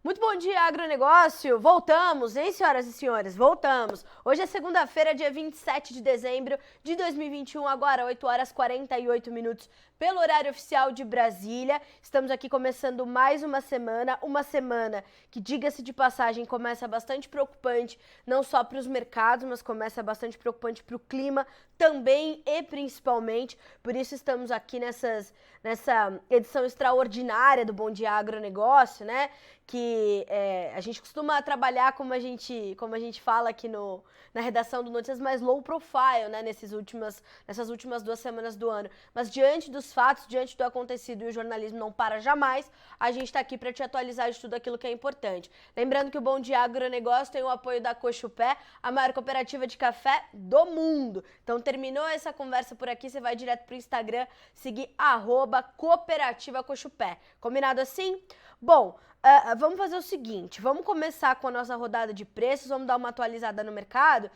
Muito bom dia, agronegócio! Voltamos, hein, senhoras e senhores? Voltamos. Hoje é segunda-feira, dia 27 de dezembro de 2021, agora 8 horas e 48 minutos, pelo horário oficial de Brasília. Estamos aqui começando mais uma semana que, diga-se de passagem, começa bastante preocupante, não só para os mercados, mas começa bastante preocupante para o clima também e principalmente. Por isso estamos aqui nessa edição extraordinária do Bom Dia Agronegócio, né? Que a gente costuma trabalhar, como a gente fala aqui na redação do Notícias, mais low profile, né, nessas últimas 2 semanas do ano. Mas diante dos fatos, diante do acontecido, e o jornalismo não para jamais, a gente está aqui para te atualizar de tudo aquilo que é importante. Lembrando que o Bom Dia Agronegócio tem o apoio da Cochupé, a maior cooperativa de café do mundo. Então, terminou essa conversa por aqui, você vai direto pro Instagram, seguir @cooperativa Cochupé. Combinado assim? Bom, vamos fazer o seguinte, vamos começar com a nossa rodada de preços, vamos dar uma atualizada no mercado,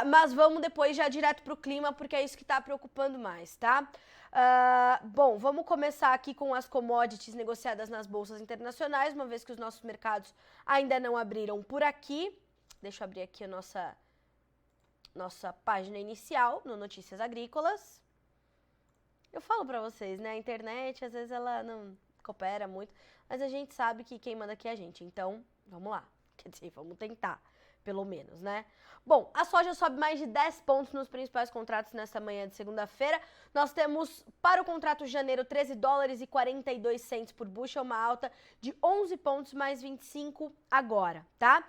mas vamos depois já direto para o clima, porque é isso que está preocupando mais, tá? Bom, vamos começar aqui com as commodities negociadas nas bolsas internacionais, uma vez que os nossos mercados ainda não abriram por aqui. Deixa eu abrir aqui a nossa página inicial no Notícias Agrícolas. Eu falo para vocês, né, a internet às vezes ela não coopera muito, mas a gente sabe que quem manda aqui é a gente, então vamos lá, quer dizer, vamos tentar, pelo menos, né? Bom, a soja sobe mais de 10 pontos nos principais contratos nesta manhã de segunda-feira. Nós temos para o contrato de janeiro $13,42 por bushel, uma alta de 11 pontos mais 25 agora, tá?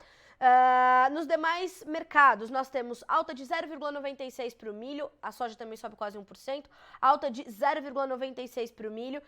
Nos demais mercados, nós temos alta de 0,96 para o milho, a soja também sobe quase 1%, alta de 0,96 para o milho,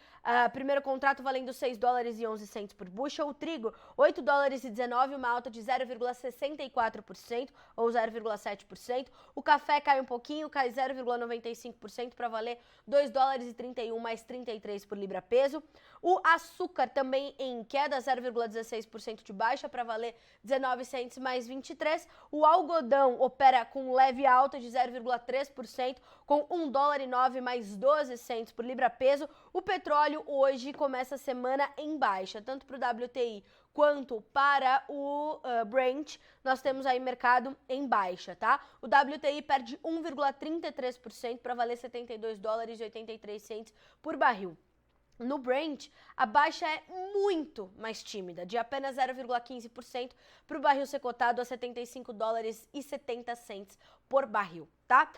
primeiro contrato valendo $6,11 por bushel, o trigo $8,19, uma alta de 0,64% ou 0,7%, o café cai um pouquinho, cai 0,95% para valer $2,31 mais 33 por libra peso, o açúcar também em queda, 0,16% de baixa para valer 19 cents mais 23. O algodão opera com leve alta de 0,3%, com $1,09 mais 12 cents por libra peso. O petróleo hoje começa a semana em baixa, tanto para o WTI quanto para o Brent, nós temos aí mercado em baixa, tá? O WTI perde 1,33% para valer $72,83 por barril. No Brent, a baixa é muito mais tímida, de apenas 0,15% para o barril ser cotado a $75,70 por barril, tá?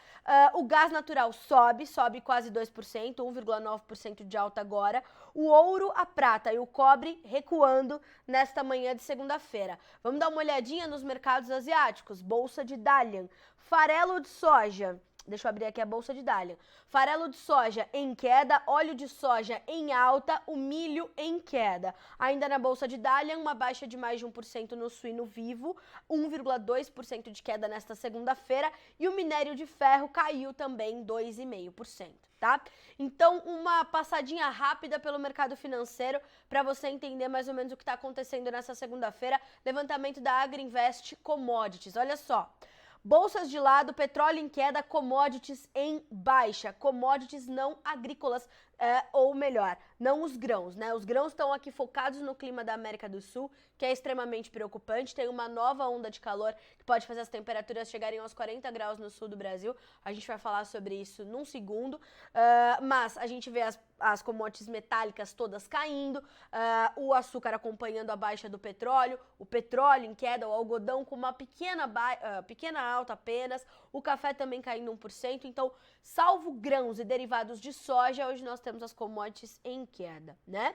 O gás natural sobe quase 2%, 1,9% de alta agora. O ouro, a prata e o cobre recuando nesta manhã de segunda-feira. Vamos dar uma olhadinha nos mercados asiáticos. Bolsa de Dalian, farelo de soja. Deixa eu abrir aqui a bolsa de Dalian. Farelo de soja em queda, óleo de soja em alta, o milho em queda. Ainda na bolsa de Dalian, uma baixa de mais de 1% no suíno vivo, 1,2% de queda nesta segunda-feira, e o minério de ferro caiu também 2,5%, tá? Então, uma passadinha rápida pelo mercado financeiro para você entender mais ou menos o que está acontecendo nessa segunda-feira. Levantamento da Agriinvest Commodities. Olha só. Bolsas de lado, petróleo em queda, commodities em baixa, commodities não agrícolas, ou melhor, não os grãos, né? Os grãos estão aqui focados no clima da América do Sul, que é extremamente preocupante. Tem uma nova onda de calor que pode fazer as temperaturas chegarem aos 40 graus no sul do Brasil. A gente vai falar sobre isso num segundo, mas a gente vê as commodities metálicas todas caindo, o açúcar acompanhando a baixa do petróleo, o petróleo em queda, o algodão com uma pequena alta apenas, o café também caindo 1%. Então, salvo grãos e derivados de soja, hoje nós temos as commodities em queda, né?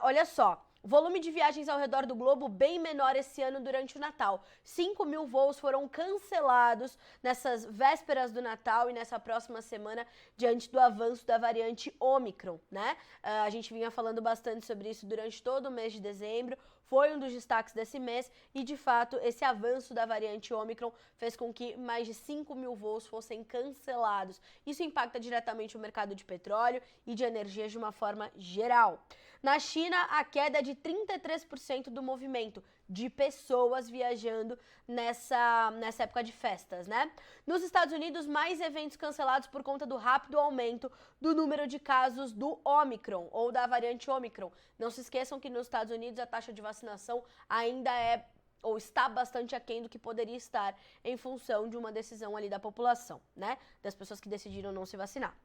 Olha só. Volume de viagens ao redor do globo bem menor esse ano durante o Natal. 5.000 voos foram cancelados nessas vésperas do Natal e nessa próxima semana diante do avanço da variante Ômicron, né? A gente vinha falando bastante sobre isso durante todo o mês de dezembro, foi um dos destaques desse mês e, de fato, esse avanço da variante Ômicron fez com que mais de 5.000 voos fossem cancelados. Isso impacta diretamente o mercado de petróleo e de energia de uma forma geral. Na China, a queda é de 33% do movimento, de pessoas viajando nessa época de festas, né? Nos Estados Unidos, mais eventos cancelados por conta do rápido aumento do número de casos do Omicron, ou da variante Omicron. Não se esqueçam que nos Estados Unidos a taxa de vacinação ainda é ou está bastante aquém do que poderia estar em função de uma decisão ali da população, né? Das pessoas que decidiram não se vacinar.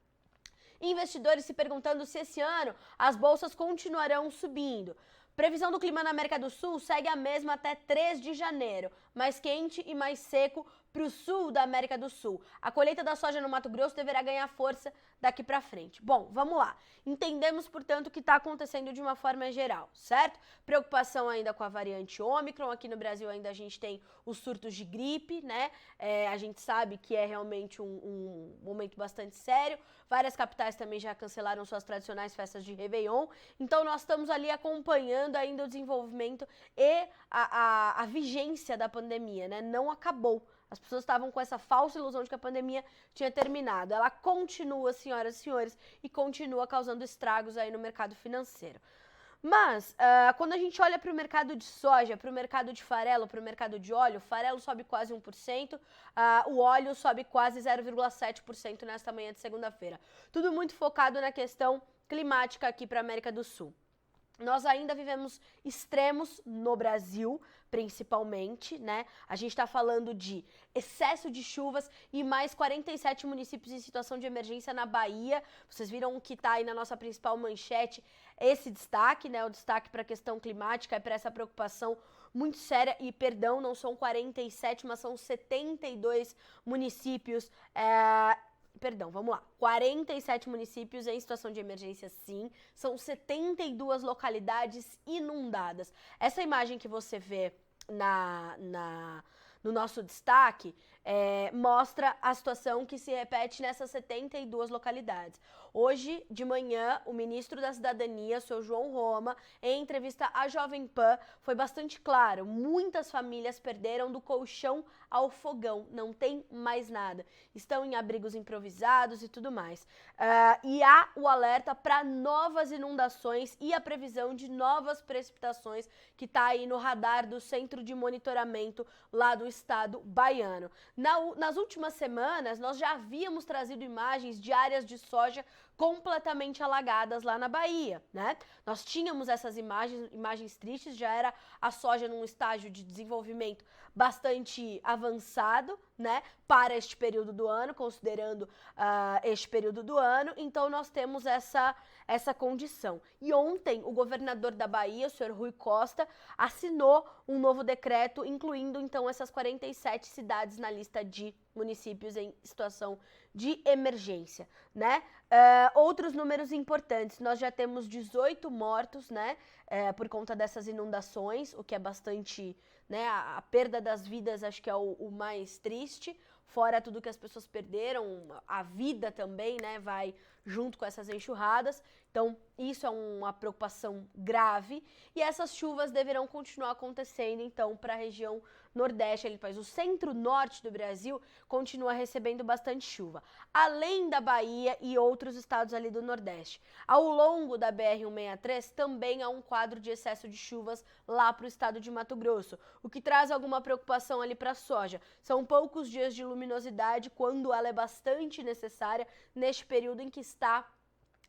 Investidores se perguntando se esse ano as bolsas continuarão subindo. Previsão do clima na América do Sul segue a mesma até 3 de janeiro, mais quente e mais seco para o sul da América do Sul. A colheita da soja no Mato Grosso deverá ganhar força daqui para frente. Bom, vamos lá. Entendemos, portanto, o que está acontecendo de uma forma geral, certo? Preocupação ainda com a variante Ômicron. Aqui no Brasil ainda a gente tem os surtos de gripe, né? A gente sabe que é realmente um momento bastante sério. Várias capitais também já cancelaram suas tradicionais festas de Réveillon. Então nós estamos ali acompanhando ainda o desenvolvimento e a vigência da pandemia, né? Não acabou. As pessoas estavam com essa falsa ilusão de que a pandemia tinha terminado. Ela continua, senhoras e senhores, e continua causando estragos aí no mercado financeiro. Mas, quando a gente olha para o mercado de soja, para o mercado de farelo, para o mercado de óleo, o farelo sobe quase 1%, o óleo sobe quase 0,7% nesta manhã de segunda-feira. Tudo muito focado na questão climática aqui para a América do Sul. Nós ainda vivemos extremos no Brasil, principalmente, né? A gente está falando de excesso de chuvas e mais 47 municípios em situação de emergência na Bahia. Vocês viram que está aí na nossa principal manchete esse destaque, né? O destaque para a questão climática e para essa preocupação muito séria. E, perdão, não são 47, mas são 72 municípios. Perdão, vamos lá. 47 municípios em situação de emergência, sim. São 72 localidades inundadas. Essa imagem que você vê no nosso destaque mostra a situação que se repete nessas 72 localidades. Hoje de manhã, o ministro da Cidadania, o seu João Roma, em entrevista à Jovem Pan, foi bastante claro. Muitas famílias perderam do colchão ao fogão, não tem mais nada. Estão em abrigos improvisados e tudo mais. E há o alerta para novas inundações e a previsão de novas precipitações que está aí no radar do Centro de Monitoramento lá do estado baiano. Nas últimas semanas, nós já havíamos trazido imagens de áreas de soja completamente alagadas lá na Bahia, né? Nós tínhamos essas imagens tristes, já era a soja num estágio de desenvolvimento bastante avançado, né, para este período do ano, considerando este período do ano, então nós temos essa condição. E ontem o governador da Bahia, o senhor Rui Costa, assinou um novo decreto, incluindo então essas 47 cidades na lista de municípios em situação de emergência, né? Outros números importantes, nós já temos 18 mortos, né, por conta dessas inundações, o que é bastante, né, a perda das vidas acho que é o mais triste, fora tudo que as pessoas perderam, a vida também, né, vai junto com essas enxurradas, então isso é uma preocupação grave e essas chuvas deverão continuar acontecendo então para a região nordeste ali do país. O centro-norte do Brasil continua recebendo bastante chuva, além da Bahia e outros estados ali do nordeste. Ao longo da BR-163 também há um quadro de excesso de chuvas lá para o estado de Mato Grosso, o que traz alguma preocupação ali para a soja. São poucos dias de luminosidade quando ela é bastante necessária neste período em que está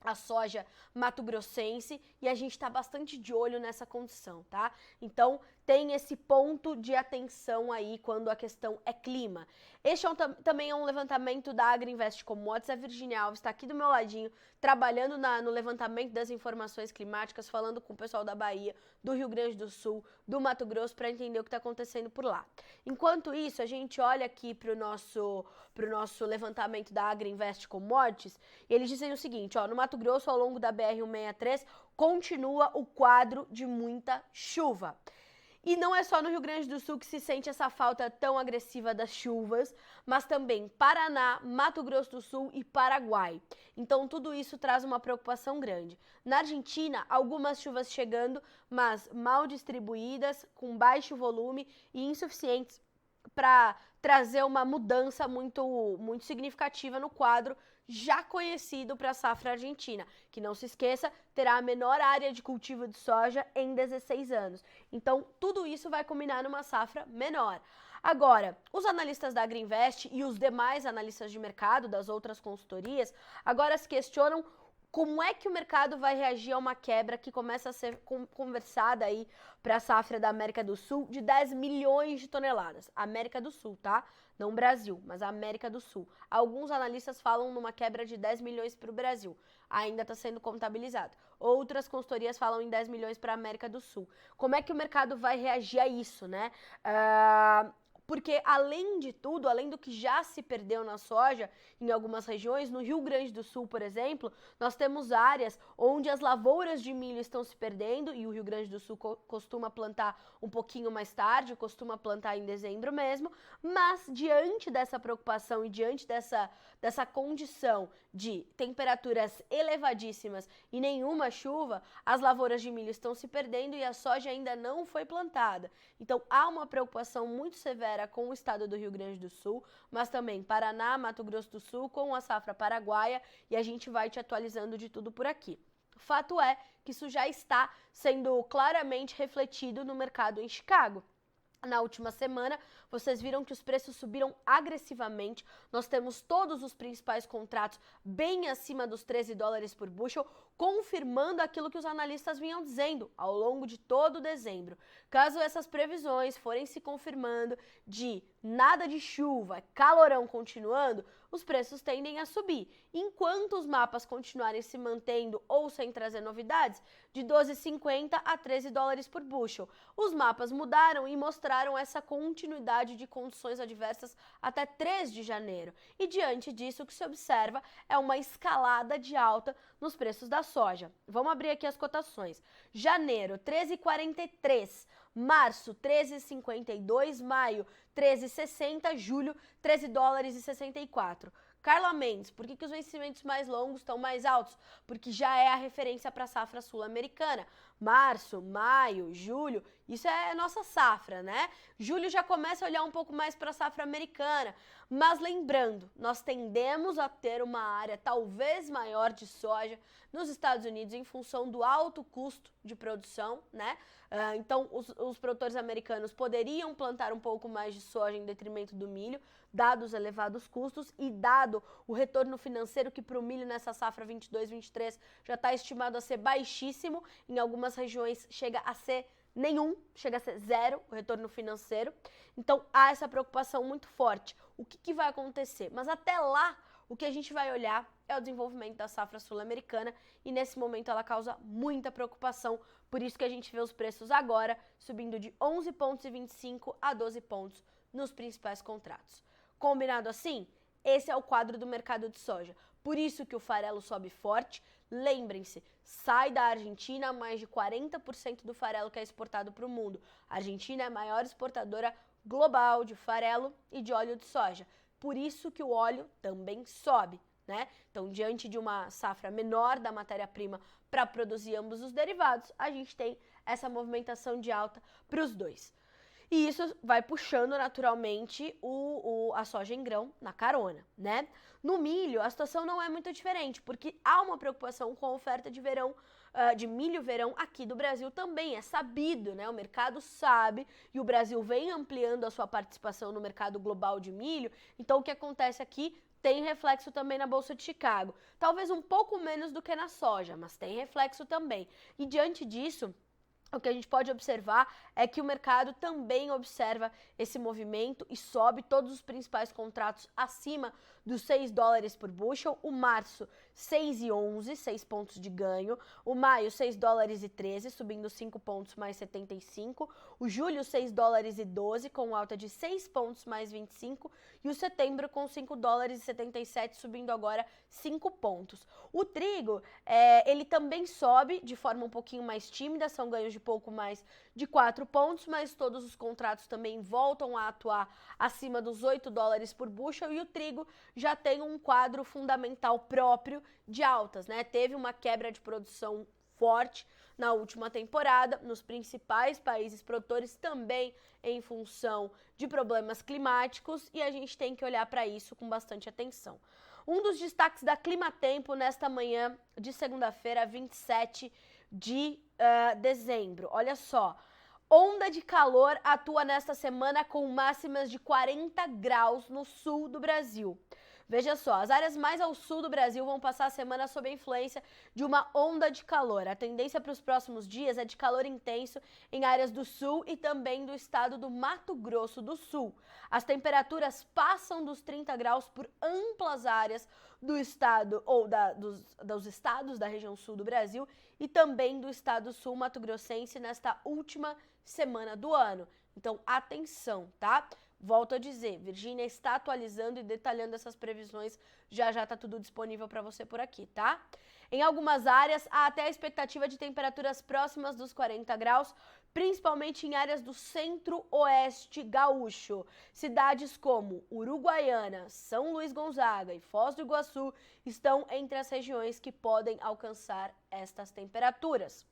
a soja mato-grossense e a gente está bastante de olho nessa condição, tá? Então tem esse ponto de atenção aí quando a questão é clima. Este também é um levantamento da Agriinvest Commodities. A Virginia Alves está aqui do meu ladinho, trabalhando no levantamento das informações climáticas, falando com o pessoal da Bahia, do Rio Grande do Sul, do Mato Grosso, para entender o que está acontecendo por lá. Enquanto isso, a gente olha aqui para o nosso levantamento da Agriinvest Commodities, e eles dizem o seguinte, ó, no Mato Grosso, ao longo da BR-163, continua o quadro de muita chuva. E não é só no Rio Grande do Sul que se sente essa falta tão agressiva das chuvas, mas também Paraná, Mato Grosso do Sul e Paraguai. Então tudo isso traz uma preocupação grande. Na Argentina, algumas chuvas chegando, mas mal distribuídas, com baixo volume e insuficientes para trazer uma mudança muito significativa no quadro já conhecido para a safra argentina, que não se esqueça, terá a menor área de cultivo de soja em 16 anos. Então, tudo isso vai culminar numa safra menor. Agora, os analistas da Agriinvest e os demais analistas de mercado das outras consultorias agora se questionam como é que o mercado vai reagir a uma quebra que começa a ser conversada aí para a safra da América do Sul de 10 milhões de toneladas. América do Sul, tá? Não Brasil, mas a América do Sul. Alguns analistas falam numa quebra de 10 milhões para o Brasil. Ainda está sendo contabilizado. Outras consultorias falam em 10 milhões para a América do Sul. Como é que o mercado vai reagir a isso, né? Porque, além de tudo, além do que já se perdeu na soja em algumas regiões, no Rio Grande do Sul, por exemplo, nós temos áreas onde as lavouras de milho estão se perdendo, e o Rio Grande do Sul costuma plantar um pouquinho mais tarde, costuma plantar em dezembro mesmo, mas diante dessa preocupação e diante dessa condição de temperaturas elevadíssimas e nenhuma chuva, as lavouras de milho estão se perdendo e a soja ainda não foi plantada. Então, há uma preocupação muito severa com o estado do Rio Grande do Sul, mas também Paraná, Mato Grosso do Sul, com a safra paraguaia, e a gente vai te atualizando de tudo por aqui. Fato é que isso já está sendo claramente refletido no mercado em Chicago. Na última semana, vocês viram que os preços subiram agressivamente. Nós temos todos os principais contratos bem acima dos 13 dólares por bushel, confirmando aquilo que os analistas vinham dizendo ao longo de todo dezembro. Caso essas previsões forem se confirmando de nada de chuva, calorão continuando, os preços tendem a subir. Enquanto os mapas continuarem se mantendo ou sem trazer novidades, de 12,50 a 13 dólares por bushel. Os mapas mudaram e mostraram essa continuidade de condições adversas até 3 de janeiro. E diante disso, o que se observa é uma escalada de alta nos preços da soja. Vamos abrir aqui as cotações. Janeiro, 13,43. Março, 13,52. Maio, 13,60. Julho, 13 dólares e 64. Carla Mendes, por que os vencimentos mais longos estão mais altos? Porque já é a referência para a safra sul-americana. Março, maio, julho, isso é nossa safra, né? Julho já começa a olhar um pouco mais para a safra americana. Mas lembrando, nós tendemos a ter uma área talvez maior de soja nos Estados Unidos em função do alto custo de produção, né? Então, os produtores americanos poderiam plantar um pouco mais de soja em detrimento do milho, dados os elevados custos e dado o retorno financeiro que para o milho nessa safra 22-23 já está estimado a ser baixíssimo, em algumas regiões chega a ser nenhum, chega a ser zero o retorno financeiro. Então, há essa preocupação muito forte. O que vai acontecer? Mas até lá, o que a gente vai olhar é o desenvolvimento da safra sul-americana e nesse momento ela causa muita preocupação, por isso que a gente vê os preços agora subindo de 11,25 pontos a 12 pontos nos principais contratos. Combinado assim? Esse é o quadro do mercado de soja. Por isso que o farelo sobe forte. Lembrem-se, sai da Argentina mais de 40% do farelo que é exportado para o mundo. A Argentina é a maior exportadora global de farelo e de óleo de soja. Por isso que o óleo também sobe, né? Então, diante de uma safra menor da matéria-prima para produzir ambos os derivados, a gente tem essa movimentação de alta para os dois. E isso vai puxando naturalmente a soja em grão na carona, né? No milho, a situação não é muito diferente, porque há uma preocupação com a oferta de verão, de milho verão aqui do Brasil também, é sabido, né? O mercado sabe e o Brasil vem ampliando a sua participação no mercado global de milho. Então, o que acontece aqui tem reflexo também na Bolsa de Chicago. Talvez um pouco menos do que na soja, mas tem reflexo também. E diante disso, o que a gente pode observar é que o mercado também observa esse movimento e sobe todos os principais contratos acima dos 6 dólares por bushel. O março, 6,11, 6 pontos de ganho. O maio, 6 dólares e 13, subindo 5 pontos mais 75. O julho, 6 dólares e 12, com alta de 6 pontos mais 25. E o setembro, com 5 dólares e 77, subindo agora 5 pontos. O trigo, ele também sobe de forma um pouquinho mais tímida, são ganhos de pouco mais de 4 pontos, mas todos os contratos também voltam a atuar acima dos 8 dólares por bushel e o trigo já tem um quadro fundamental próprio de altas, né? Teve uma quebra de produção forte na última temporada, nos principais países produtores também em função de problemas climáticos e a gente tem que olhar para isso com bastante atenção. Um dos destaques da Climatempo nesta manhã de segunda-feira, 27 de dezembro. Olha só, onda de calor atua nesta semana com máximas de 40 graus no sul do Brasil. Veja só, as áreas mais ao sul do Brasil vão passar a semana sob a influência de uma onda de calor. A tendência para os próximos dias é de calor intenso em áreas do sul e também do estado do Mato Grosso do Sul. As temperaturas passam dos 30 graus por amplas áreas do estado ou dos estados da região sul do Brasil e também do estado sul mato-grossense nesta última semana do ano. Então, atenção, tá? Volto a dizer, Virgínia está atualizando e detalhando essas previsões, já tá tudo disponível para você por aqui, tá? Em algumas áreas, há até a expectativa de temperaturas próximas dos 40 graus, principalmente em áreas do centro-oeste gaúcho. Cidades como Uruguaiana, São Luís Gonzaga e Foz do Iguaçu estão entre as regiões que podem alcançar estas temperaturas.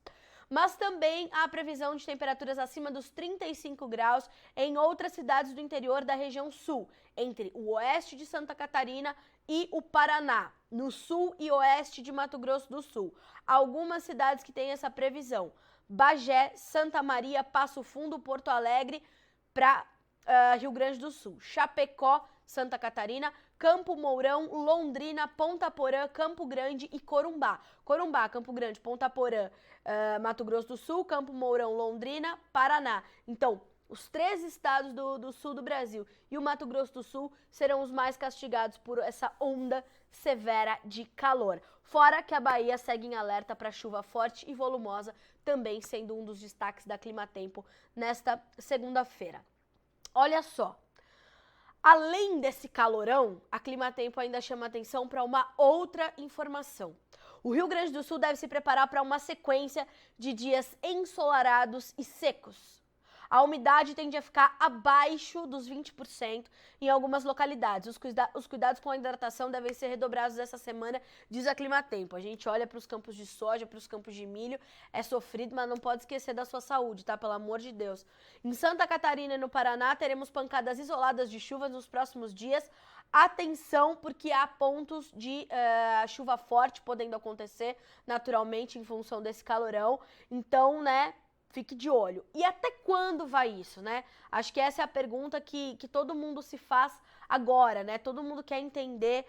Mas também há previsão de temperaturas acima dos 35 graus em outras cidades do interior da região sul, entre o oeste de Santa Catarina e o Paraná, no sul e oeste de Mato Grosso do Sul. Algumas cidades que têm essa previsão: Bagé, Santa Maria, Passo Fundo, Porto Alegre, para Rio Grande do Sul, Chapecó, Santa Catarina, Campo Mourão, Londrina, Ponta Porã, Campo Grande e Corumbá. Corumbá, Campo Grande, Ponta Porã, Mato Grosso do Sul, Campo Mourão, Londrina, Paraná. Então, os 3 estados do sul do Brasil e o Mato Grosso do Sul serão os mais castigados por essa onda severa de calor. Fora que a Bahia segue em alerta para chuva forte e volumosa, também sendo um dos destaques da Climatempo nesta segunda-feira. Olha só. Além desse calorão, a Climatempo ainda chama atenção para uma outra informação. O Rio Grande do Sul deve se preparar para uma sequência de dias ensolarados e secos. A umidade tende a ficar abaixo dos 20% em algumas localidades. Os cuidados com a hidratação devem ser redobrados essa semana, diz a Climatempo. A gente olha para os campos de soja, para os campos de milho, é sofrido, mas não pode esquecer da sua saúde, tá? Pelo amor de Deus. Em Santa Catarina e no Paraná, teremos pancadas isoladas de chuvas nos próximos dias. Atenção, porque há pontos de chuva forte podendo acontecer naturalmente em função desse calorão. Então, né, fique de olho. E até quando vai isso, né? Acho que essa é a pergunta que todo mundo se faz agora, né? Todo mundo quer entender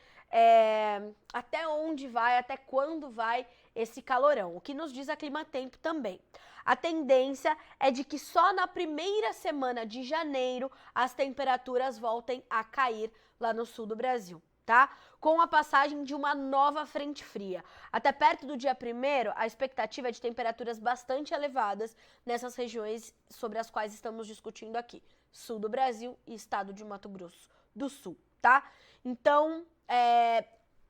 até onde vai, até quando vai esse calorão. O que nos diz a Climatempo também. A tendência é de que só na primeira semana de janeiro as temperaturas voltem a cair lá no sul do Brasil, tá? Com a passagem de uma nova frente fria. Até perto do dia 1º, a expectativa é de temperaturas bastante elevadas nessas regiões sobre as quais estamos discutindo aqui. Sul do Brasil e estado de Mato Grosso do Sul, tá? Então,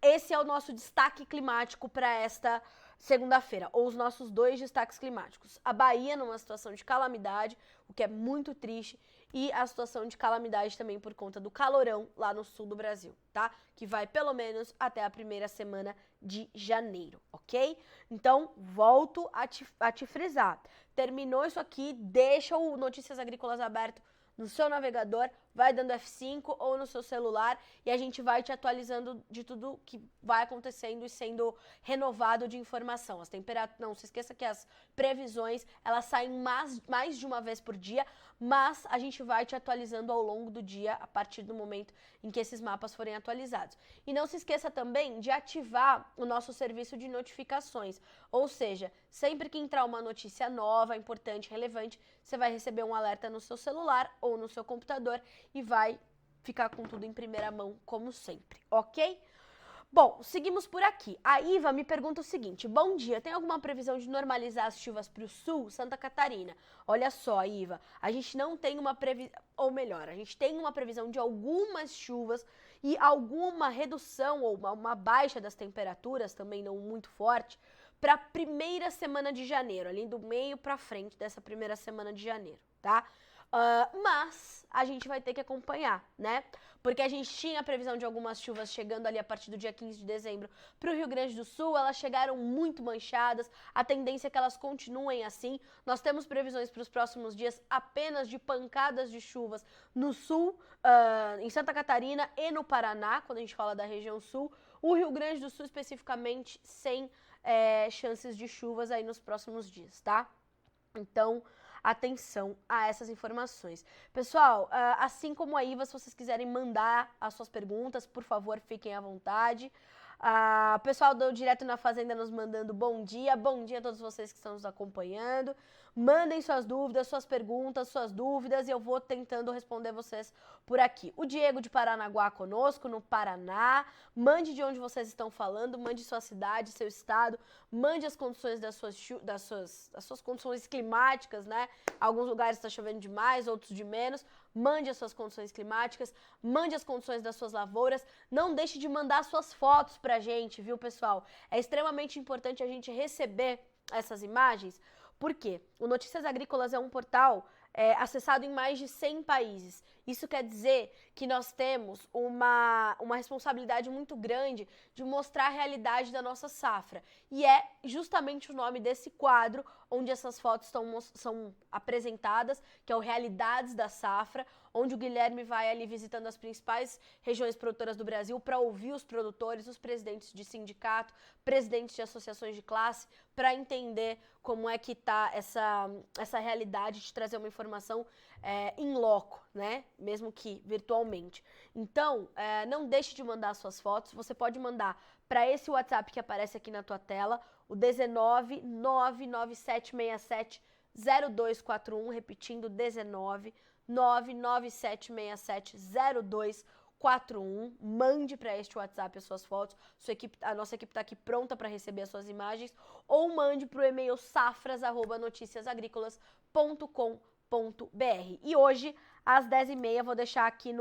esse é o nosso destaque climático para esta segunda-feira, ou os nossos 2 destaques climáticos. A Bahia numa situação de calamidade, o que é muito triste, e a situação de calamidade também por conta do calorão lá no sul do Brasil, tá? Que vai pelo menos até a primeira semana de janeiro, ok? Então, volto a te frisar. Terminou isso aqui, deixa o Notícias Agrícolas aberto no seu navegador, vai dando F5 ou no seu celular e a gente vai te atualizando de tudo que vai acontecendo e sendo renovado de informação. As temperaturas, não se esqueça que as previsões, elas saem mais de uma vez por dia, mas a gente vai te atualizando ao longo do dia a partir do momento em que esses mapas forem atualizados. E não se esqueça também de ativar o nosso serviço de notificações, ou seja, sempre que entrar uma notícia nova, importante, relevante, você vai receber um alerta no seu celular ou no seu computador e vai ficar com tudo em primeira mão, como sempre, ok? Bom, seguimos por aqui. A Iva me pergunta o seguinte: bom dia, tem alguma previsão de normalizar as chuvas para o sul, Santa Catarina? Olha só, Iva, a gente não tem uma previsão, ou melhor, a gente tem uma previsão de algumas chuvas e alguma redução ou uma baixa das temperaturas, também não muito forte, para a primeira semana de janeiro, ali do meio para frente dessa primeira semana de janeiro, tá? Mas a gente vai ter que acompanhar, né? Porque a gente tinha a previsão de algumas chuvas chegando ali a partir do dia 15 de dezembro para o Rio Grande do Sul, elas chegaram muito manchadas, a tendência é que elas continuem assim. Nós temos previsões para os próximos dias apenas de pancadas de chuvas no sul, em Santa Catarina e no Paraná, quando a gente fala da região sul. O Rio Grande do Sul especificamente sem chances de chuvas aí nos próximos dias, tá? Então, atenção a essas informações. Pessoal, assim como a Iva, se vocês quiserem mandar as suas perguntas, por favor, fiquem à vontade. O pessoal do Direto na Fazenda nos mandando bom dia a todos vocês que estão nos acompanhando. Mandem suas dúvidas, suas perguntas, suas dúvidas e eu vou tentando responder vocês por aqui. O Diego de Paranaguá conosco, no Paraná. Mande de onde vocês estão falando, mande sua cidade, seu estado, mande as condições das suas condições climáticas, né? Alguns lugares está chovendo demais, outros de menos. Mande as suas condições climáticas, mande as condições das suas lavouras. Não deixe de mandar suas fotos pra gente, viu, pessoal? É extremamente importante a gente receber essas imagens. Por quê? O Notícias Agrícolas é um portal acessado em mais de 100 países. Isso quer dizer que nós temos uma responsabilidade muito grande de mostrar a realidade da nossa safra. E é justamente o nome desse quadro onde essas fotos são apresentadas, que é o Realidades da Safra, onde o Guilherme vai ali visitando as principais regiões produtoras do Brasil para ouvir os produtores, os presidentes de sindicato, presidentes de associações de classe, para entender como é que está essa realidade, de trazer uma informação in loco, né? Mesmo que virtualmente. Então, não deixe de mandar suas fotos. Você pode mandar para esse WhatsApp que aparece aqui na tua tela, o 19 99767 0241, repetindo, 19 99767 0241. Mande para este WhatsApp as suas fotos. A nossa equipe está aqui pronta para receber as suas imagens. Ou mande para o e-mail safras@noticiasagricolas.com.br. E hoje, às 10h30, vou deixar aqui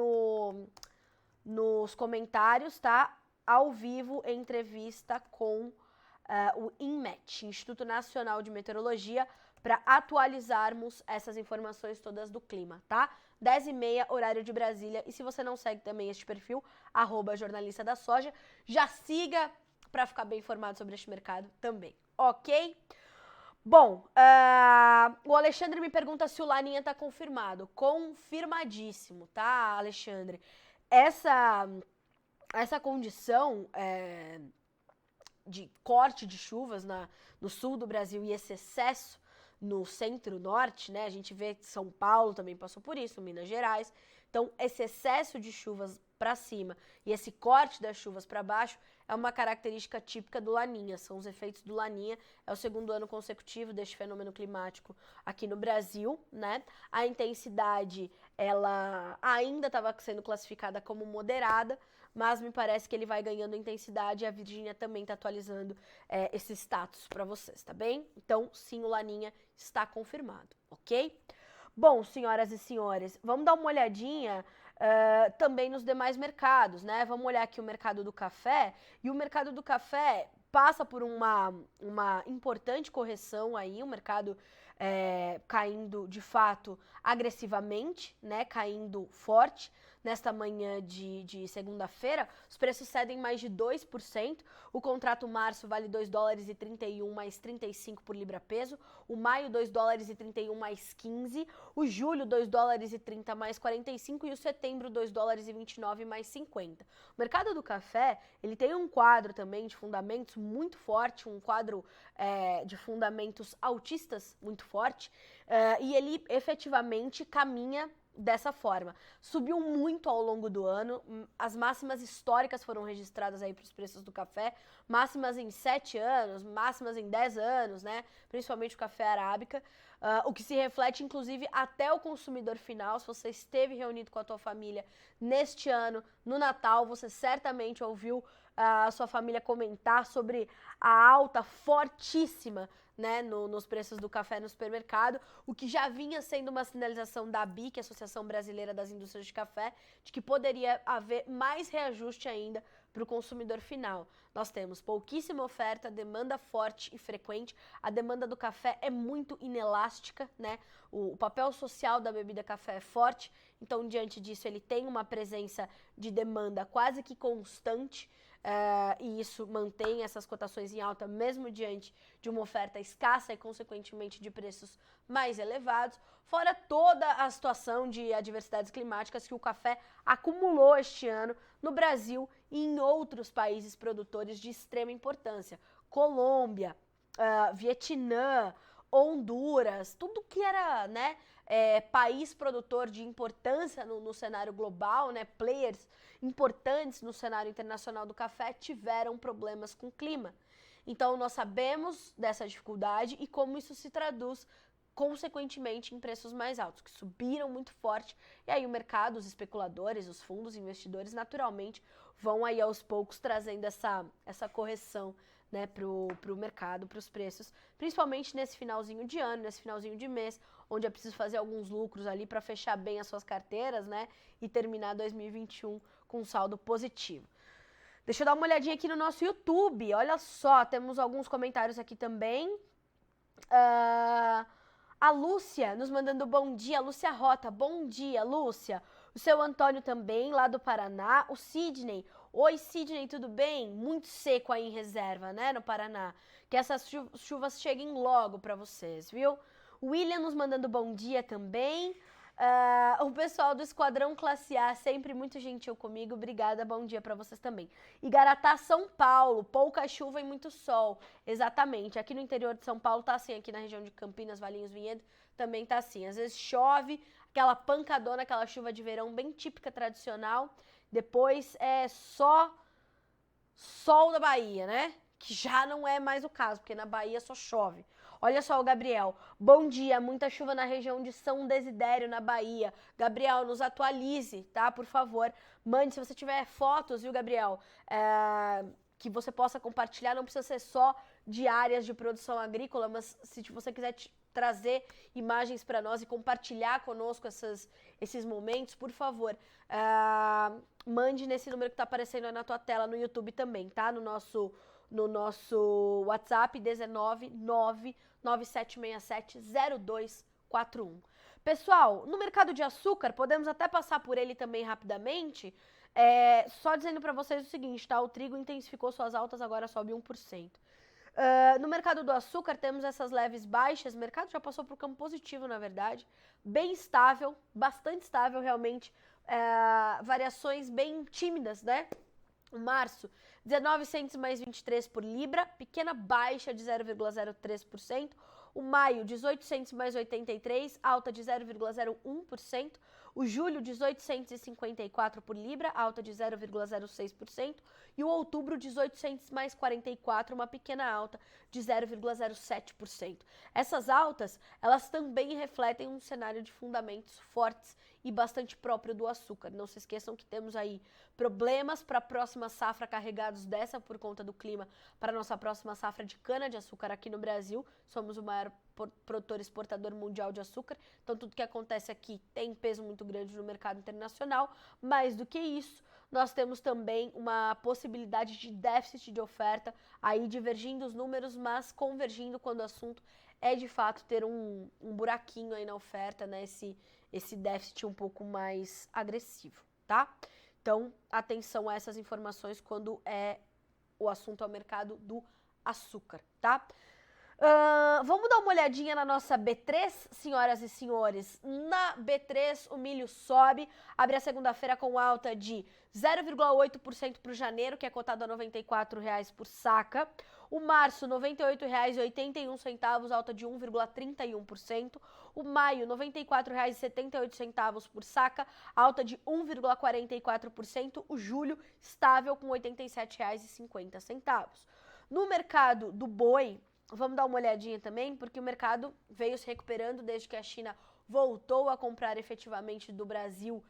nos comentários, tá? Ao vivo, entrevista com o INMET, Instituto Nacional de Meteorologia, para atualizarmos essas informações todas do clima, tá? 10h30, horário de Brasília. E se você não segue também este perfil, @jornalista da soja, já siga para ficar bem informado sobre este mercado também, ok? Bom, o Alexandre me pergunta se o Laninha tá confirmado. Confirmadíssimo, tá, Alexandre? Essa condição de corte de chuvas no sul do Brasil e esse excesso no centro-norte, né? A gente vê que São Paulo também passou por isso, Minas Gerais. Então, esse excesso de chuvas para cima e esse corte das chuvas para baixo é uma característica típica do Laninha, são os efeitos do Laninha. É o segundo ano consecutivo deste fenômeno climático aqui no Brasil, né? A intensidade, ela ainda estava sendo classificada como moderada, mas me parece que ele vai ganhando intensidade e a Virgínia também está atualizando esse status para vocês, tá bem? Então, sim, o Laninha está confirmado, ok? Bom, senhoras e senhores, vamos dar uma olhadinha também nos demais mercados, né? Vamos olhar aqui o mercado do café, e o mercado do café passa por uma importante correção aí, o mercado caindo de fato agressivamente, né? Caindo forte. Nesta manhã de segunda-feira, os preços cedem mais de 2%. O contrato março vale $2,31 mais 35 por libra peso. O maio, $2,31 mais 15. O julho, $2,30 mais 45. E o setembro, $2,29 mais 50. O mercado do café, ele tem um quadro também de fundamentos muito forte, um quadro de fundamentos altistas muito forte. E ele efetivamente caminha dessa forma. Subiu muito ao longo do ano, as máximas históricas foram registradas aí para os preços do café, máximas em 7 anos, máximas em 10 anos, né? Principalmente o café arábica, o que se reflete inclusive até o consumidor final. Se você esteve reunido com a tua família neste ano, no Natal, você certamente ouviu a sua família comentar sobre a alta fortíssima, né, nos preços do café no supermercado, o que já vinha sendo uma sinalização da ABIC, Associação Brasileira das Indústrias de Café, de que poderia haver mais reajuste ainda para o consumidor final. Nós temos pouquíssima oferta, demanda forte e frequente, a demanda do café é muito inelástica, né? O papel social da bebida café é forte, então diante disso ele tem uma presença de demanda quase que constante, e isso mantém essas cotações em alta mesmo diante de uma oferta escassa e consequentemente de preços mais elevados, fora toda a situação de adversidades climáticas que o café acumulou este ano no Brasil e em outros países produtores de extrema importância, Colômbia, Vietnã, Honduras, tudo que era, né, país produtor de importância no cenário global, né, players importantes no cenário internacional do café tiveram problemas com o clima. Então nós sabemos dessa dificuldade e como isso se traduz consequentemente em preços mais altos, que subiram muito forte, e aí o mercado, os especuladores, os fundos, investidores, naturalmente vão aí aos poucos trazendo essa correção, né, pro mercado, pros preços, principalmente nesse finalzinho de ano, nesse finalzinho de mês, onde é preciso fazer alguns lucros ali para fechar bem as suas carteiras, né, e terminar 2021 com um saldo positivo. Deixa eu dar uma olhadinha aqui no nosso YouTube, olha só, temos alguns comentários aqui também. A Lúcia nos mandando bom dia, Lúcia Rota, bom dia, Lúcia. O seu Antônio também, lá do Paraná. O Sidney, oi Sidney, tudo bem? Muito seco aí em reserva, né, no Paraná. Que essas chuvas cheguem logo para vocês, viu? O William nos mandando bom dia também. O pessoal do Esquadrão Classe A, sempre muito gentil comigo, obrigada, bom dia para vocês também. Igaratá, São Paulo, pouca chuva e muito sol, exatamente, aqui no interior de São Paulo tá assim, aqui na região de Campinas, Valinhos, Vinhedo, também tá assim, às vezes chove, aquela pancadona, aquela chuva de verão bem típica, tradicional, depois é só sol da Bahia, né, que já não é mais o caso, porque na Bahia só chove. Olha só o Gabriel, bom dia, muita chuva na região de São Desidério, na Bahia. Gabriel, nos atualize, tá, por favor. Mande, se você tiver fotos, viu, Gabriel, que você possa compartilhar, não precisa ser só de áreas de produção agrícola, mas se você quiser trazer imagens para nós e compartilhar conosco esses momentos, por favor, mande nesse número que está aparecendo aí na tua tela no YouTube também, tá, no nosso WhatsApp 19997670241. Pessoal, no mercado de açúcar, podemos até passar por ele também rapidamente, só dizendo para vocês o seguinte, tá? O trigo intensificou suas altas, agora sobe 1%. No mercado do açúcar, temos essas leves baixas, o mercado já passou para o campo positivo, na verdade, bem estável, bastante estável realmente, variações bem tímidas, né? O março, 19 centes mais 23 por libra, pequena baixa de 0,03%. O maio, 18 centes mais 83, alta de 0,01%. O julho, 18 centes e 54 por libra, alta de 0,06%. E o outubro, 18 centes mais 44, uma pequena alta de 0,07%. Essas altas, elas também refletem um cenário de fundamentos fortes e bastante próprio do açúcar. Não se esqueçam que temos aí problemas para a próxima safra carregados dessa por conta do clima para a nossa próxima safra de cana-de-açúcar aqui no Brasil. Somos o maior produtor exportador mundial de açúcar, então tudo que acontece aqui tem peso muito grande no mercado internacional. Mais do que isso, nós temos também uma possibilidade de déficit de oferta, aí divergindo os números, mas convergindo quando o assunto é de fato ter um buraquinho aí na oferta, né, esse déficit um pouco mais agressivo, tá? Então, atenção a essas informações quando o assunto é o mercado do açúcar, tá? Vamos dar uma olhadinha na nossa B3, senhoras e senhores. Na B3, o milho sobe, abre a segunda-feira com alta de 0,8% para o janeiro, que é cotado a R$ 94,00 por saca. O março, R$ 98,81, alta de 1,31%. O maio, R$ 94,78 por saca, alta de 1,44%. O julho, estável com R$ 87,50. No mercado do boi, vamos dar uma olhadinha também, porque o mercado veio se recuperando desde que a China voltou a comprar efetivamente do Brasil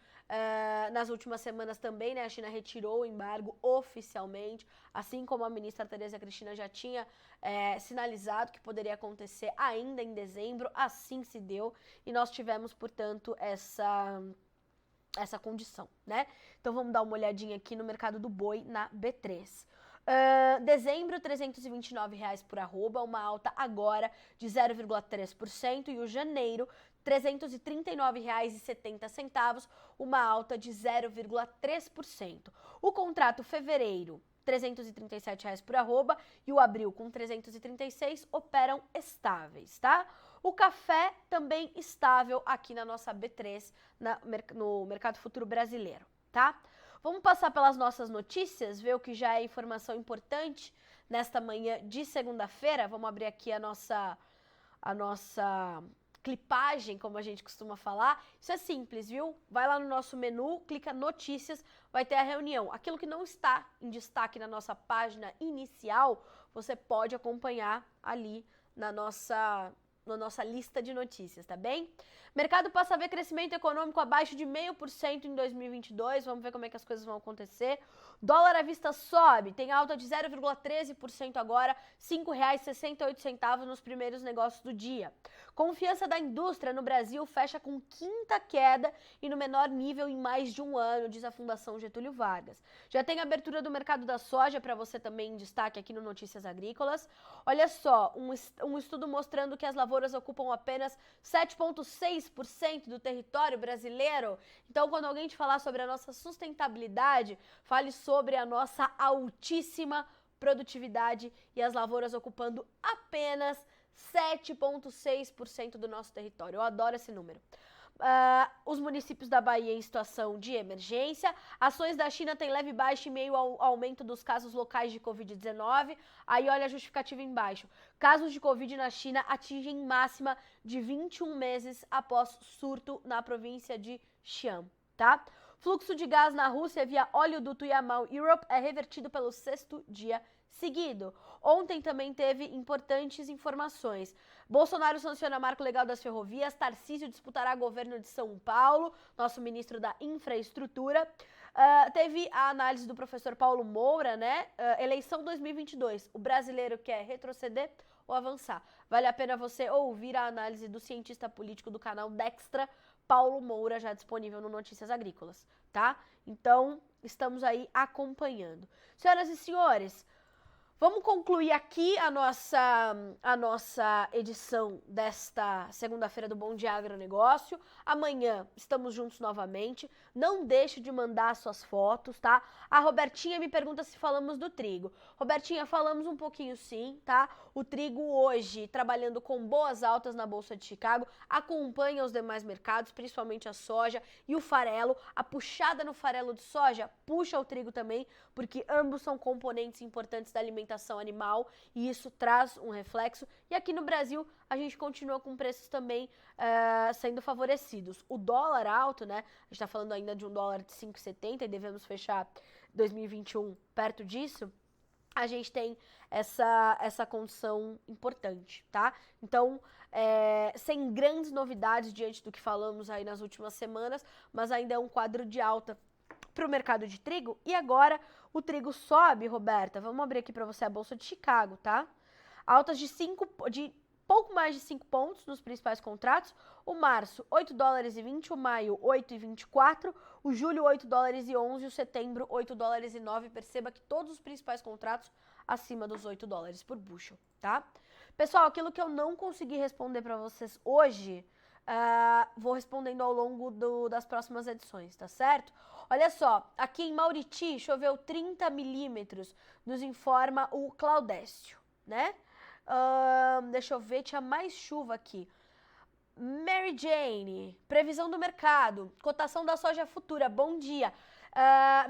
nas últimas semanas também, né? A China retirou o embargo oficialmente, assim como a ministra Tereza Cristina já tinha sinalizado que poderia acontecer ainda em dezembro, assim se deu, e nós tivemos, portanto, essa condição, né? Então vamos dar uma olhadinha aqui no mercado do boi na B3. Dezembro, R$ 329 por arroba, uma alta agora de 0,3%, e o janeiro, R$ 339,70, uma alta de 0,3%. O contrato fevereiro, R$ 337 por arroba, e o abril com 336 operam estáveis, tá? O café também estável aqui na nossa B3, no mercado futuro brasileiro, tá? Vamos passar pelas nossas notícias, ver o que já é informação importante nesta manhã de segunda-feira. Vamos abrir aqui a nossa clipagem, como a gente costuma falar. Isso é simples, viu? Vai lá no nosso menu, clica notícias, vai ter a reunião. Aquilo que não está em destaque na nossa página inicial, você pode acompanhar ali na nossa lista de notícias, tá bem? Mercado passa a ver crescimento econômico abaixo de 0,5% em 2022, vamos ver como é que as coisas vão acontecer. Dólar à vista sobe, tem alta de 0,13% agora, R$ 5,68 nos primeiros negócios do dia. Confiança da indústria no Brasil fecha com quinta queda e no menor nível em mais de um ano, diz a Fundação Getúlio Vargas. Já tem a abertura do mercado da soja para você também em destaque aqui no Notícias Agrícolas. Olha só, um estudo mostrando que as lavouras ocupam apenas 7,6% do território brasileiro. Então, quando alguém te falar sobre a nossa sustentabilidade, fale sobre a nossa altíssima produtividade e as lavouras ocupando apenas 7,6% do nosso território. Eu adoro esse número. Os municípios da Bahia em situação de emergência. Ações da China têm leve baixa em meio ao aumento dos casos locais de Covid-19. Aí olha a justificativa embaixo. Casos de Covid na China atingem máxima de 21 meses após surto na província de Xi'an, tá? Fluxo de gás na Rússia via oleoduto Yamal Europe é revertido pelo sexto dia seguido. Ontem também teve importantes informações. Bolsonaro sanciona marco legal das ferrovias, Tarcísio disputará governo de São Paulo, nosso ministro da Infraestrutura. Teve a análise do professor Paulo Moura, né? Eleição 2022, o brasileiro quer retroceder ou avançar? Vale a pena você ouvir a análise do cientista político do canal Dextra, Paulo Moura, já disponível no Notícias Agrícolas, tá? Então, estamos aí acompanhando. Senhoras e senhores, vamos concluir aqui a nossa edição desta segunda-feira do Bom Dia Agronegócio. Amanhã estamos juntos novamente. Não deixe de mandar suas fotos, tá? A Robertinha me pergunta se falamos do trigo. Robertinha, falamos um pouquinho sim, tá? O trigo hoje, trabalhando com boas altas na Bolsa de Chicago, acompanha os demais mercados, principalmente a soja e o farelo. A puxada no farelo de soja puxa o trigo também, porque ambos são componentes importantes da alimentação animal e isso traz um reflexo. E aqui no Brasil a gente continua com preços também sendo favorecidos. O dólar alto, né? A gente está falando ainda de um dólar de 5,70 e devemos fechar 2021 perto disso. A gente tem essa condição importante, tá? Então, sem grandes novidades diante do que falamos aí nas últimas semanas, mas ainda é um quadro de alta para o mercado de trigo. E agora o trigo sobe, Roberta. Vamos abrir aqui para você a Bolsa de Chicago, tá? Altas de pouco mais de 5 pontos nos principais contratos. O março, $8,20, o maio, $8,24, o julho, $8,11, o setembro, $8,09. Perceba que todos os principais contratos acima dos $8 por bushel, tá? Pessoal, aquilo que eu não consegui responder para vocês hoje, vou respondendo ao longo das próximas edições, tá certo? Olha só, aqui em Mauriti choveu 30 milímetros, nos informa o Claudécio, né? Deixa eu ver, tinha mais chuva aqui. Mary Jane, previsão do mercado, cotação da soja futura, bom dia.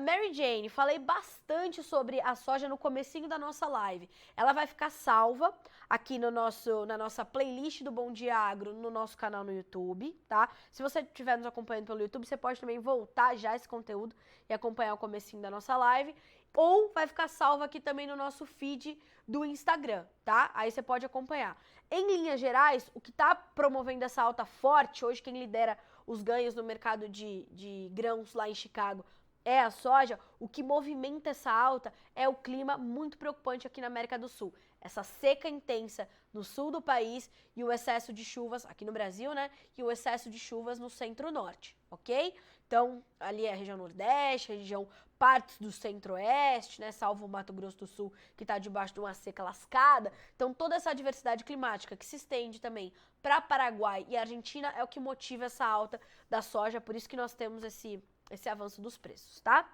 Mary Jane, falei bastante sobre a soja no comecinho da nossa live. Ela vai ficar salva aqui na nossa playlist do Bom Dia Agro no nosso canal no YouTube, tá? Se você estiver nos acompanhando pelo YouTube, você pode também voltar já esse conteúdo e acompanhar o comecinho da nossa live. ou vai ficar salva aqui também no nosso feed do Instagram, tá? Aí você pode acompanhar. Em linhas gerais, o que está promovendo essa alta forte, hoje quem lidera os ganhos no mercado de grãos lá em Chicago é a soja, o que movimenta essa alta é o clima muito preocupante aqui na América do Sul. Essa seca intensa no sul do país e o excesso de chuvas, aqui no Brasil, né? E o excesso de chuvas no centro-norte, ok? Então, ali é a região nordeste, a região partes do centro-oeste, né? Salvo o Mato Grosso do Sul, que está debaixo de uma seca lascada. Então, toda essa diversidade climática que se estende também para Paraguai e Argentina é o que motiva essa alta da soja, por isso que nós temos esse avanço dos preços, tá?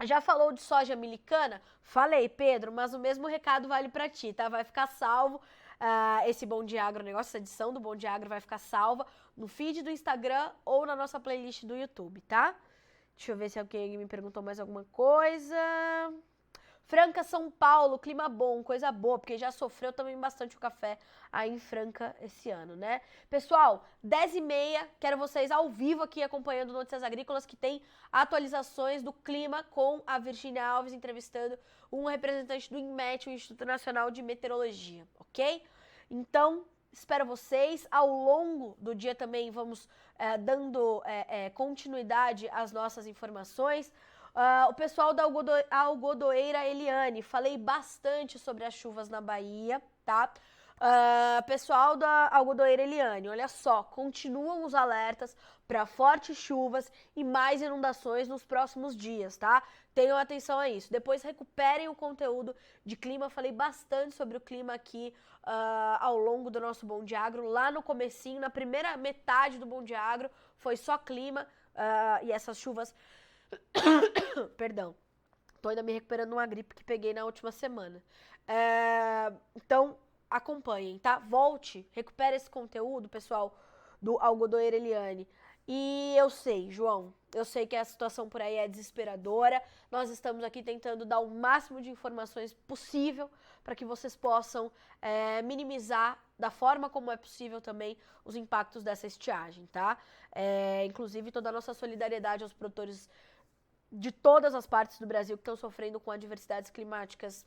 Já falou de soja americana? Falei, Pedro, mas o mesmo recado vale pra ti, tá? Vai ficar salvo esse Bom Dia Agronegócio, essa edição do Bom Dia Agro vai ficar salva no feed do Instagram ou na nossa playlist do YouTube, tá? Deixa eu ver se alguém me perguntou mais alguma coisa. Franca, São Paulo, clima bom, coisa boa, porque já sofreu também bastante o café aí em Franca esse ano, né? Pessoal, 10h30, quero vocês ao vivo aqui acompanhando Notícias Agrícolas, que tem atualizações do clima com a Virgínia Alves entrevistando um representante do INMET, o Instituto Nacional de Meteorologia, ok? Então, espero vocês. Ao longo do dia também vamos dando continuidade às nossas informações. O pessoal da algodoeira Eliane, falei bastante sobre as chuvas na Bahia, tá? Pessoal da algodoeira Eliane, olha só, continuam os alertas para fortes chuvas e mais inundações nos próximos dias, tá? Tenham atenção a isso. Depois recuperem o conteúdo de clima, falei bastante sobre o clima aqui ao longo do nosso Bom Dia Agro. Lá no comecinho, na primeira metade do Bom Dia Agro, foi só clima e essas chuvas... Perdão, tô ainda me recuperando de uma gripe que peguei na última semana. Então, acompanhem, tá? Volte, recupere esse conteúdo, pessoal, do Algodoeira Eliane. E eu sei, João, eu sei que a situação por aí é desesperadora. Nós estamos aqui tentando dar o máximo de informações possível para que vocês possam minimizar da forma como é possível também os impactos dessa estiagem, tá? Inclusive, toda a nossa solidariedade aos produtores de todas as partes do Brasil que estão sofrendo com adversidades climáticas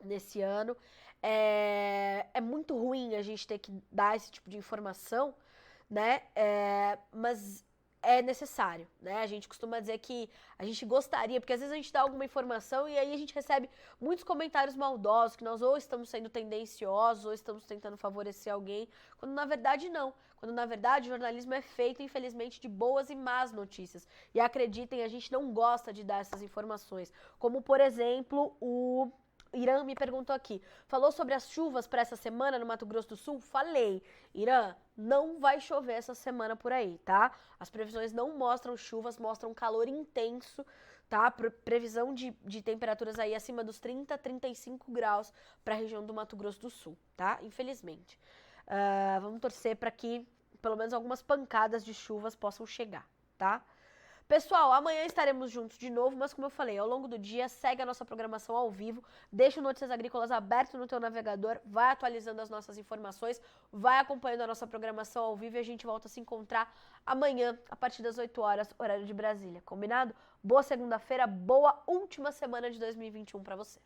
nesse ano. É muito ruim a gente ter que dar esse tipo de informação, né? Mas é necessário, né? A gente costuma dizer que a gente gostaria, porque às vezes a gente dá alguma informação e aí a gente recebe muitos comentários maldosos, que nós ou estamos sendo tendenciosos ou estamos tentando favorecer alguém, quando na verdade não. Quando na verdade o jornalismo é feito, infelizmente, de boas e más notícias. E acreditem, a gente não gosta de dar essas informações. Como, por exemplo, o Irã me perguntou aqui, falou sobre as chuvas para essa semana no Mato Grosso do Sul? Falei, Irã, não vai chover essa semana por aí, tá? As previsões não mostram chuvas, mostram calor intenso, tá? Previsão de temperaturas aí acima dos 30, 35 graus para a região do Mato Grosso do Sul, tá? Infelizmente. Vamos torcer para que pelo menos algumas pancadas de chuvas possam chegar, tá? Pessoal, amanhã estaremos juntos de novo, mas como eu falei, ao longo do dia, segue a nossa programação ao vivo, deixa o Notícias Agrícolas aberto no teu navegador, vai atualizando as nossas informações, vai acompanhando a nossa programação ao vivo e a gente volta a se encontrar amanhã, a partir das 8 horas, horário de Brasília, combinado? Boa segunda-feira, boa última semana de 2021 para você.